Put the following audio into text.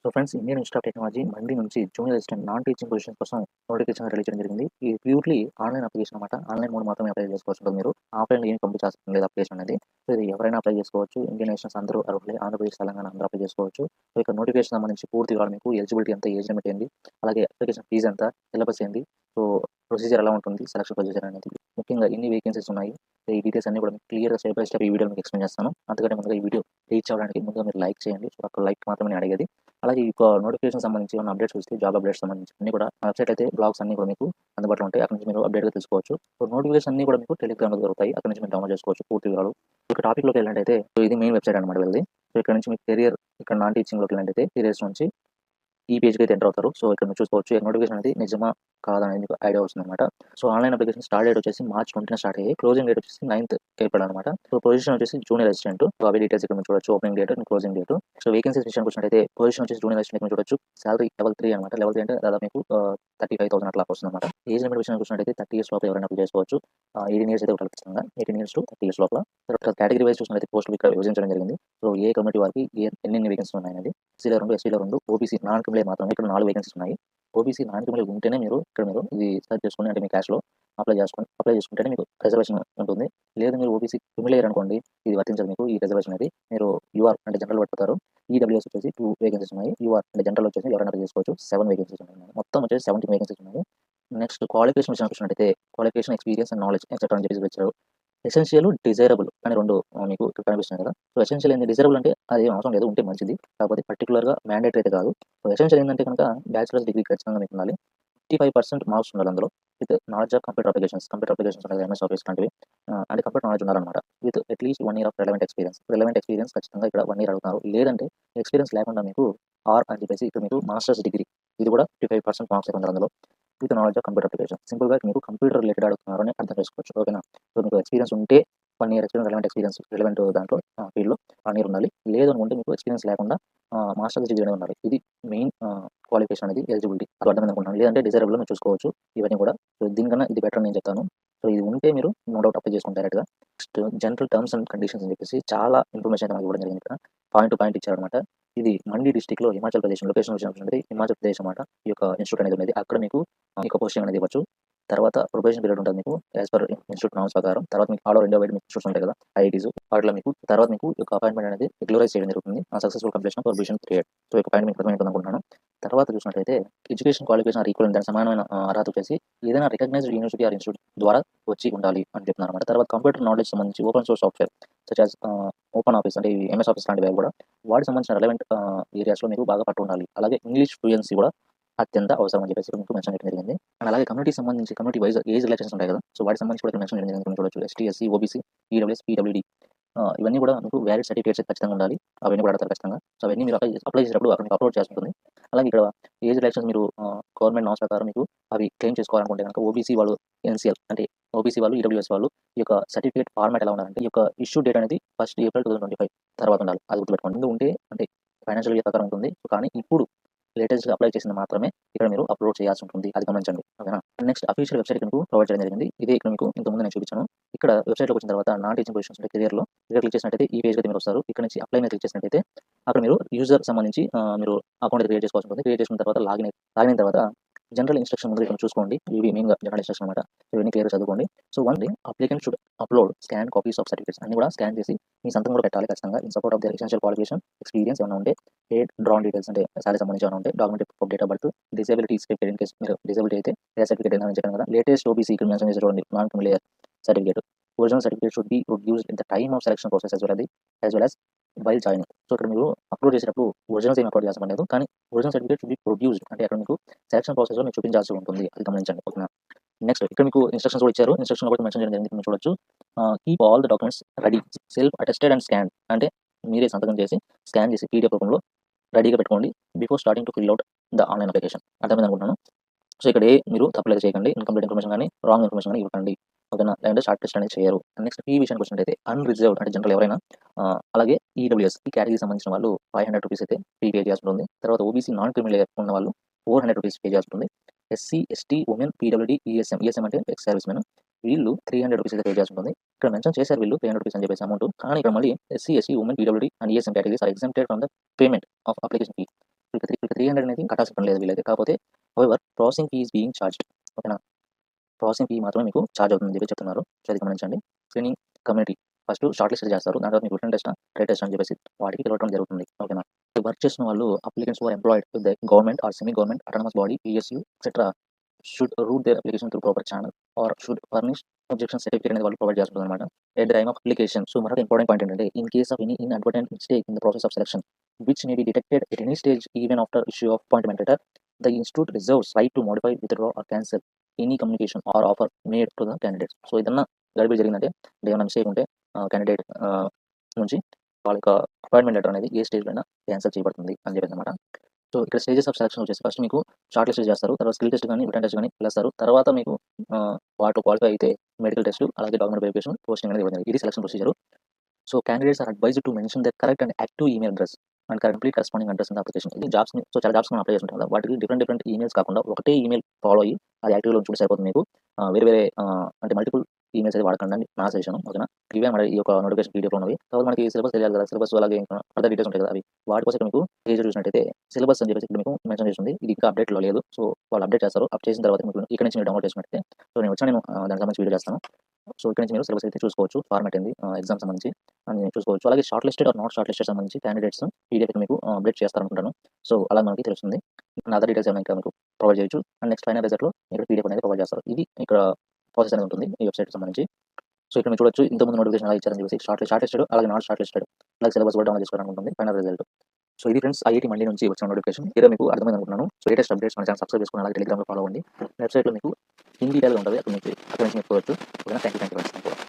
So friends, Indian institute of technology Mandi నుంచి junior assistant non teaching position కోసం notification release చేయడం జరిగింది. ఇది ప్యూర్లీ ఆన్‌లైన్ అప్లికేషన్ అనమాట. ఆన్‌లైన్ మోడ్ మాత్రమే అప్లై చేసుకోవచ్చు మీరు. ఆఫ్‌లైన్‌లో ఏం పంపించాల్సిన లేదు అప్లికేషన్ అనేది. సో ఇది ఎవరైనా అప్లై చేసుకోవచ్చు. ఇండియన్ నేషనల్స్ అందరూ అర్హులే. ఆంధ్రప్రదేశ్, తెలంగాణ అందరూ అప్లై చేసుకోవచ్చు. సో ఇక్కడ నోటిఫికేషన్ సంబంధించి పూర్తి వివరాలు మీకు ఎలిజిబిలిటీ ఎంత, ఏజ్ లిమిట్ ఏంది, అలాగే అప్లికేషన్ ఫీజ్ ఎంత, సిలబస్ ఏంది, సో ప్రొసీజర్ ఎలా ఉంటుంది, సెలక్షన్ ప్రొసీజర్ అనేది, ముఖ్యంగా ఎన్ని వేకెన్సీస్ ఉన్నాయి, ఈ డీటెయిల్స్ అన్ని కూడా మీకు క్లియర్‌గా స్టెప్ బై స్టెప్ ఈ వీడియోలో మీకు ఎక్స్‌ప్లెయిన్ చేస్తాను. అంతకంటే ముందుగా ఈ వీడియో రీచ్ అవ్వడానికి ముందుగా మీరు లైక్ చేయండి. సో ఒక్క లైక్ మాత్రమే నేను అడిగేది. అలాగే ఈ నోటిఫికేషన్ సంబంధించి ఉన్న అప్డేట్స్ చూస్తే జాబ్ అప్డేట్స్ సంబంధించి అన్ని కూడా వెబ్సైట్ అయితే బ్లాగ్స్ అన్ని కూడా మీకు అందుబాటులో ఉంటాయి. అక్కడ నుంచి మీరు అప్డేట్‌గా తెలుసుకోవచ్చు. సో నోటిఫికేషన్ అన్ని కూడా మీకు టెలిగ్రామ్‌లో దొరుకుతాయి. అక్కడ నుంచి మీరు డౌన్లోడ్ చేసుకోవచ్చు పూర్తి వివరాలు. ఇక టాపిక్‌లోకి వెళ్ళినట్టయితే సో ఇది మెయిన్ వెబ్సైట్ అనమాట వీళ్ళది. సో ఇక్కడ నుంచి మీకు కెరియర్, ఇక్కడ నాన్ టీచింగ్‌లోకి వెళ్ళినట్టయితే కెరియర్స్ నుంచి ఈ పేజ్‌కి అయితే ఎంటర్ అవుతారు. సో ఇక్కడ మీరు చూసుకోవచ్చు నోటిఫికేషన్ అనేది నిజమా కాదా అనేది మీకు ఐడియా వస్తుందన్నమాట. So online application start date వచ్చేసి మార్చ్ 20న స్టార్ట్ అయ్యాయి. క్లోజింగ్ డేట్ వచ్చేసి 9th ఏప్రిల్ అనమాట. సో పొజిషన్ వచ్చేసి జూనియర్ అసిస్టెంట్. సో అవి డీటెయిల్స్ ఇక్కడ మీరు చూడొచ్చు. Opening date, closing date. So vacancies విషయానికి వచ్చినట్టయితే పొజిషన్ వచ్చేసి జూనియర్ అసిస్టెంట్ మీరు చూడొచ్చు. సాలరీ లెవెల్ 3 అనమాట. లెవెల్ 3 అంటే దాదాపు మీకు 35,000 అట్లా వస్తుందన్నమాట. ఏజ్ లిమిట్ విషయానికి వచ్చినట్టయితే 30 ఇయర్స్ లోపల ఎవరైనా అప్లై చేసుకోవచ్చు. 18 ఇయర్స్ అయితే ఉండాలి ఖచ్చితంగా. 18 ఇయర్స్ టు 30 ఇయర్స్ లోపల. తర్వాత కేటగిరీ వైస్ చూసినట్టయితే పోస్టులు ఇక్కడ విభజించడం జరిగింది. సో ఏ కమ్యూనిటీ వారికి ఎన్ని వేకెన్సీస్ ఉన్నాయనేది. ఎస్సీలో 2, ఎస్టీలో 2, ఓబీసీ నాన్ క్రిమినల్ మాత్రమే ఇక్కడ 4 వేకెన్సీస్ ఉన్నాయి. ఓబీసీ నాన్ క్రిమినల్ ఉంటేనే మీరు ఇది సెర్చ్ చేసుకొని అంటే మీ క్యాష్‌లో అప్లై చేసుకుంటేనే మీకు రిజర్వేషన్ ఉంటుంది. లేదు మీరు ఓబీసీ క్రిమినల్ అయ్యారు అనుకోండి, ఇది వర్తించదు మీకు ఈ రిజర్వేషన్ అనేది. మీరు యూఆర్ అంటే జనరల్ పడిపోతారు. ఈడబ్ల్యూఎస్ వచ్చేసి 2 వేకెన్సీస్ ఉన్నాయి. యూఆర్ అంటే జనరల్ వచ్చేసి ఎవరైనా అప్లై చేసుకోవచ్చు. 7 వేకెన్సీస్ ఉన్నాయి. మొత్తం వచ్చేసి 17 వేకెన్సీస్ ఉన్నాయి. నెక్స్ట్ క్వాలిఫికేషన్ విషయానికి వచ్చినట్టయితే qualification, experience and knowledge etcetera అని చెప్పేసి ఇచ్చారు. ఎసెన్షియల్, డిజైరబుల్ అని 2 మీకు ఇక్కడ కనిపిస్తున్నాయి కదా! సో ఎసెన్షియల్ ఏంది, డిజైరబుల్ అంటే అది అవసరం లేదు, ఉంటే మంచిది. కాకపోతే పర్టిక్యులర్‌గా మ్యాండేటరీ అయితే కాదు. సో ఎసెన్షియల్ ఏందంటే గనుక బ్యాచిలర్స్ డిగ్రీ ఖచ్చితంగా మీకు ఉండాలి. 55% మార్క్స్ ఉండాలి అందులో. With knowledge of computer applications ఉంటాయి, ఎంఎస్ ఆఫీస్ లాంటివి. అంటే కంప్యూటర్ నాలెడ్జ్ ఉండాలన్నమాట. With at least 1 year of relevant experience ఖచ్చితంగా ఇక్కడ 1 ఇయర్ అడుగుతున్నారు. లేదంటే ఎక్స్‌పీరియన్స్ లేకుండా మీకు ఆర్ అని చెప్పేసి ఇక్కడ మీకు మాస్టర్స్ డిగ్రీ, ఇది కూడా 55% మార్క్స్ అయితే ఉండాలి అందులో. With knowledge of computer application. సింపుల్‌గా మీకు కంప్యూటర్ రిలేటెడ్ అడుగుతున్నారు అని అర్థం చేసుకోవచ్చు. ఓకేనా? సో మీకు ఎక్స్‌పీరియన్స్ ఉంటే 1 ఇయర్ రిలవెంట్ దాంట్లో ఫీల్డ్‌లో 1 ఇయర్ ఉండాలి. లేదు అనుకుంటే మీకు ఎక్స్‌పీరియన్స్ లేకుండా మాస్టర్స్ డిగ్రీ అనేది ఉండాలి. ఇది మెయిన్ క్వాలిఫికేషన్ అనేది, ఎలిజిబిలిటీ. అది అర్థమైంది అనుకుంటున్నాను. లేదంటే డిజైరబుల్‌లో మీరు చూసుకోవచ్చు ఇవన్నీ కూడా. సో దీనికన్నా ఇది బెటర్ అని నేను చెప్తాను. సో ఇది ఉంటే మీరు నో డౌట్ అప్లై చేసుకోండి డైరెక్ట్‌గా. Next general terms and conditions అని చెప్పేసి చాలా ఇన్ఫర్మేషన్ అయితే మనకి ఇవ్వడం జరిగింది ఇక్కడ. పాయింట్ టు పాయింట్ ఇచ్చారనమాట. ఇది మండి డిస్ట్రిక్ట్‌లో హిమాచల్ ప్రదేశ్ లొకేషన్ వచ్చినప్పుడు హిమాచల్ ప్రదేశ్ అనమాట. ఈ యొక్క ఇన్స్టిట్యూట్ అనేది ఉన్నది. అక్కడ మీకు ఈ యొక్క పోస్టింగ్ అనేది ఇవ్వచ్చు. తర్వాత ప్రొబేషన్ పీరియడ్ ఉంటుంది మీకు యాస్ పర్ ఇన్స్టిట్యూట్ నార్మ్స్ ప్రకారం. తర్వాత మీకు all over India wide institutes ఉంటాయి కదా, ఐఐటీస్. వాటిలో మీకు తర్వాత మీకు ఈ యొక్క అపాయింట్మెంట్ అనేది రెగ్యులరైజ్ చేయడం జరుగుతుంది. Successful completion of probation period. So ఈ పాయింట్ మీకు అర్థమైంటుంది అనుకుంటున్నాను. తర్వాత చూసినట్లయితే ఎడ్యుకేషన్ క్వాలిఫికేషన్ ఆర్ ఈక్వలెంట్ దానికి సమానమైన అర్హత వచ్చేసి ఏదైనా రికగ్నైజ్డ్ యూనివర్సిటీ ఆర్ ఇన్స్టిట్యూట్ ద్వారా వచ్చి ఉండాలి అని చెప్తున్నారన్నమాట. తర్వాత కంప్యూటర్ నాలెడ్జ్ సంబంధించి open source software such as open office అంటే ఈ ఎంఎస్ ఆఫీస్ లాంటివి కూడా వాటికి సంబంధించిన రెలెవెంట్ ఏరియాస్‌లో మీరు బాగా పట్టు ఉండాలి. అలాగే ఇంగ్లీష్ ఫ్లూయెన్సీ కూడా అత్యంత అవసరం అని చెప్పేసి మీకు మెన్షన్ చేయడం జరిగింది. అండ్ అలాగే కమ్యూనిటీకి సంబంధించి కమ్యూనిటీ వైస్ ఏజ్ రిలేషన్స్ ఉంటాయి కదా, సో వాటికి సంబంధించి కూడా మెన్షన్ చేయడం జరిగింది. చూడొచ్చు ST, SC, OBC, EWS, PWD ఇవన్నీ కూడా మీకు వ్యాలిడ్ సర్టిఫికేట్స్ ఖచ్చితంగా ఉండాలి. అవన్నీ కూడా అడతారు ఖచ్చితంగా. సో అవన్నీ మీరు అప్లై చేసేటప్పుడు అక్కడ మీకు అప్లోడ్ చేయాల్సి ఉంటుంది. అలాగే ఇక్కడ ఏజ్ రిలేషన్స్ మీరు గవర్నమెంట్ నామ్స్ ప్రకారం మీకు అవి క్లెయిమ్ చేసుకోవాలనుకుంటే కనుక ఓబీసీ వాళ్ళు ఎన్సీఎల్ అంటే ఓబీసీ వాళ్ళు, ఈడబ్ల్యూఎస్ వాళ్ళు ఈ యొక్క సర్టిఫికేట్ ఫార్మాట్ ఎలా ఉండాలంటే ఈ యొక్క ఇష్యూ డేట్ అనేది 1st ఏప్రిల్ 2025 తర్వాత ఉండాలి. అది గుర్తుపెట్టుకోండి. ముందు ఉంటే అంటే ఫైనాన్షియల్ ఇయర్ ప్రకారం ఉంటుంది. కానీ ఇప్పుడు లేటెస్ట్‌గా అప్లై చేసింది మాత్రమే ఇక్కడ మీరు అప్లోడ్ చేయాల్సి ఉంటుంది. అది గమనించండి. ఓకేనా? నెక్స్ట్ అఫీషియల్ వెబ్‌సైట్ మీకు ప్రొవైడ్ చేయడం జరిగింది. ఇదే ఇక్కడ మీకు ఇంతకుముందు నేను చూపించాను. ఇక్కడ వెబ్‌సైట్‌లోకి వచ్చిన తర్వాత నాన్ టీచింగ్ పొజిషన్స్ ఉంటాయి కెరియర్‌లో. ఇక్కడ క్లిక్ చేసినట్టయితే ఈ పేజ్‌కి అయితే మీరు వస్తారు. ఇక్కడ నుంచి అప్లై మీద క్లిక్ చేసినట్టయితే అక్కడ మీరు యూజర్ సంబంధించి మీరు అకౌంట్ క్రియేట్ చేసుకోవాల్సి ఉంటుంది. క్రియేట్ చేసుకున్న తర్వాత లాగిన్ అయిన తర్వాత జనరల్ ఇన్‌స్ట్రక్షన్ ముందు ఇక్కడ చూసుకోండి. ఇవి మెయిన్‌గా జనరల్ ఇన్‌స్ట్రక్షన్ అనమాట. ఇవన్నీ క్లియర్‌గా చదువుకోండి. So applicant should upload scan copies of certificates అన్ని కూడా స్కాన్ చేసి మీ సంతకం కూడా పెట్టాలి ఖచ్చితంగా. In support of their essential qualification, experience ఏమైనా ఉంటే, పెయిడ్ డ్రాన్ డీటెయిల్స్ అంటే సాలరీ సంబంధించి ఏమైనా ఉంటే, document of date of birth, disability in case మీరు డిసేబిలిటీ అయితే ఏ సర్టిఫికేట్ అయినా చెప్పాను కదా. లేటెస్ట్ ఓబీసీ ఇక్కడ మెన్షన్ చేసి చూడండి, non criminal certificate. Original certificate should be produced in the time of selection process as well as while joining. So ఇక్కడ మీరు అప్లోడ్ చేసేటప్పుడు ఒరిజినల్స్ ఏమి అప్లోడ్ చేయాల్సిన పని లేదు. కానీ original certificate should be produced అంటే అక్కడ మీకు సెలక్షన్ ప్రాసెస్‌లో మీకు చూపించాల్సి ఉంటుంది. అది గమనించండి. ఓకేనా? నెక్స్ట్ ఇక్కడ మీకు ఇన్‌స్ట్రక్షన్స్ కూడా ఇచ్చారు. ఇన్‌స్ట్రక్షన్ కూడా మెన్షన్ చేయడం జరిగింది. మీరు చూడొచ్చు. Keep all the documents ready, self attested and scanned అంటే మీరే సంతకం చేసి స్కాన్ చేసి పీడీఎఫ్ రూపంలో రెడీగా పెట్టుకోండి. Before starting to fill out the online application. అర్థమైంది అనుకుంటున్నాను. సో ఇక్కడ మీరు తప్పులు చేయకండి. ఇన్‌కంప్లీట్ ఇన్ఫర్మేషన్ గాని, రాంగ్ ఇన్ఫర్మేషన్ గాని ఇవ్వకండి. ఓకేనా? లేదంటే షార్ట్ లిస్ట్ అనేది చేయరు. నెక్స్ట్ ఫీ విషయానికి వచ్చినట్టయితే అన్‌రిజర్వ్డ్ అంటే జనరల్ ఎవరైనా అలాగే ఈడబ్ల్యూఎస్ ఈ కేటగిరీకి సంబంధించిన వాళ్ళు ₹500 అయితే ఫీ పే చేయాల్సి ఉంటుంది. తర్వాత ఓబీసీ నాన్ క్రిమినల్ ఉన్న వాళ్ళు ₹400 పే చేయాల్సి ఉంటుంది. SC, ST, women, PWD, ESM అంటే ఎక్స్ సర్వీస్ మెన్ వీళ్ళు ₹300 అయితే పే చేయాల్సి ఉంటుంది. ఇక్కడ మెన్షన్ చేశారు వీళ్ళు ₹300 అని చెప్పేసి అమౌంట్. కానీ ఇక్కడ మళ్ళీ SC, ST, women, PWD and ESM categories are exempted from the payment of application fee. ఇక 300 అనేది కట్టాల్సిన పని లేదు వీళ్ళైతే. కాకపోతే however processing fee is being charged. ఓకేనా. ప్రాసెసింగ్ ఫీ మాత్రమే మీకు చార్జ్ అవుతుందని చెప్పి చెప్తున్నారు. సో అది గమనించండి. Screening community first short list చేస్తారు. దాని తర్వాత మీకు రిటన్ టెస్ట్, ట్రేడ్ టెస్ట్ అని చెప్పేసి వాటికి పిలవడం జరుగుతుంది. ఓకేనా. వర్క్ చేసిన వాళ్ళు applicants who are employed with the government or semi government autonomous body, PSU etcetera should route their application through proper channel or should furnish objection certificate అనేది వాళ్ళు ప్రొవైడ్ చేస్తుంది అనమాట. At the time of application. So మరొక important point ఏంటంటే in case of any inadvertent mistake in the process of selection which may be detected at any stage even after issue of appointment letter, the institute reserves right to modify, withdraw or cancel any communication or offer made to the candidates. So ఏదన్నా గడిబిడి జరిగిందంటే ఏమైనా mistake ఉంటే candidate నుంచి వాళ్ళ యొక్క appointment letter అనేది ఏ స్టేజ్లో అయినా క్యాన్సిల్ చేయబడుతుంది అని చెప్పేసి అనమాట. సో ఇక్కడ స్టేజెస్ ఆఫ్ సెలక్షన్ వచ్చేసి ఫస్ట్ మీకు షార్ట్ లిస్ట్ చేస్తారు. తర్వాత స్కిల్ టెస్ట్ కానీ రిటన్ టెస్ట్ కానీ పిలుస్తారు. తర్వాత మీకు వాటిలో క్వాలిఫై అయితే మెడికల్ టెస్ట్ అలాగే డాక్యుమెంట్ వెరిఫికేషన్ పోస్టింగ్ అనేది ఇవ్వడం. ఇది selection procedure. So candidates are advised to mention the correct and active email address and complete corresponding address in the application. ఇది జాబ్స్ సో చాలా జాబ్స్ మనం అప్లై చేస్తుంటాం కదా, వాటికి డిఫరెంట్ ఈమెయిల్స్ కాకుండా ఒకటే ఈమెయిల్ ఫాలో అయ్యి అది యాక్టివ్లో ఉంచుకుంటే సరిపోతుంది మీకు. వేరే అంటే మల్టిపుల్ ఈమెయిల్స్ అయితే వాడకండి అని నా సజెషన్. ఓకేనా. ఇవే మన ఈ యొక్క నోటిఫికేషన్ పీడిఎఫ్లో ఉన్నవి. తర్వాత మనకి సిలబస్ తెలియాలి కదా, సిలబస్ అలాగే అదర్ డీటెయిల్స్ ఉంటాయి కదా, అవి వాటి కోసం మీకు పేజ్ చూసినట్టయితే సిలబస్ అని చెప్పేసి ఇక్కడ మీకు మెన్షన్ చేస్తుంది. ఇది ఇంకా అప్డేట్లో లేదు. సో వాళ్ళు అప్డేట్ చేస్తారు. అప్ చేసిన తర్వాత మీకు ఇక్కడ నుంచి మీరు డౌన్లోడ్ చేసినట్టయితే సో నేను దానికి సంబంధించి వీడియో చేస్తాను. సో ఇక్కడ నుంచి మీరు సిలబస్ అయితే చూసుకోవచ్చు. ఫార్మాట్ ఏంది, ఎగ్జామ్ సంబంధించి అని చూసుకోవచ్చు. అలాగే short listed or not short listed సంబంధించి క్యాండిడేట్స్ పీడిఎఫ్ మీకు అప్డేట్ చేస్తారనుకుంటాను. సో అలా మనకి తెలుస్తుంది. అదర్ డీటెయిల్స్ ఏమైనా ఇంకా మీకు ప్రొవైడ్ చేయొచ్చు. అండ్ నెక్స్ట్ ఫైనల్ రిజల్ట్లో ఇక్కడ పీడిఎఫ్ అనేది ప్రొవైడ్ చేస్తారు. ఇది ఇక్కడ ప్రాసెస్ అనేది ఉంటుంది ఈ వెబ్సైట్కి సంబంధించి. సో ఇక్కడ మీరు చూడొచ్చు ఇంతకుముందు నోటిఫికేషన్ అలా ఇచ్చారని చెప్పేసి షార్ట్ లిస్టెడ్ అలాగే నాట్ షార్ట్ లిస్టెడ్ అలాగే సిలబస్ కూడా డౌన్లోడ్ చేసుకోవడానికి ఉంటుంది ఫైనల్ రిజల్ట్. సో ఇది ఫ్రెండ్స్ ఐఐటీ మండీ నుంచి వచ్చిన నోటిఫికేషన్. ఇదే మీకు అర్థమైంది అనుకుంటున్నాను. సో లేటెస్ట్ అప్డేట్స్ మన ఛానల్ సబ్స్క్రైబ్ చేసుకుని అలాగే టెలిగ్రామ్లో ఫాలో అవ్వండి. వెబ్సైట్లో మీకు ఇన్ డీటెయిల్గా ఉంటుంది. అక్కడ నుంచి మీరు చూడొచ్చు. ఓకేనా. Thank you friends.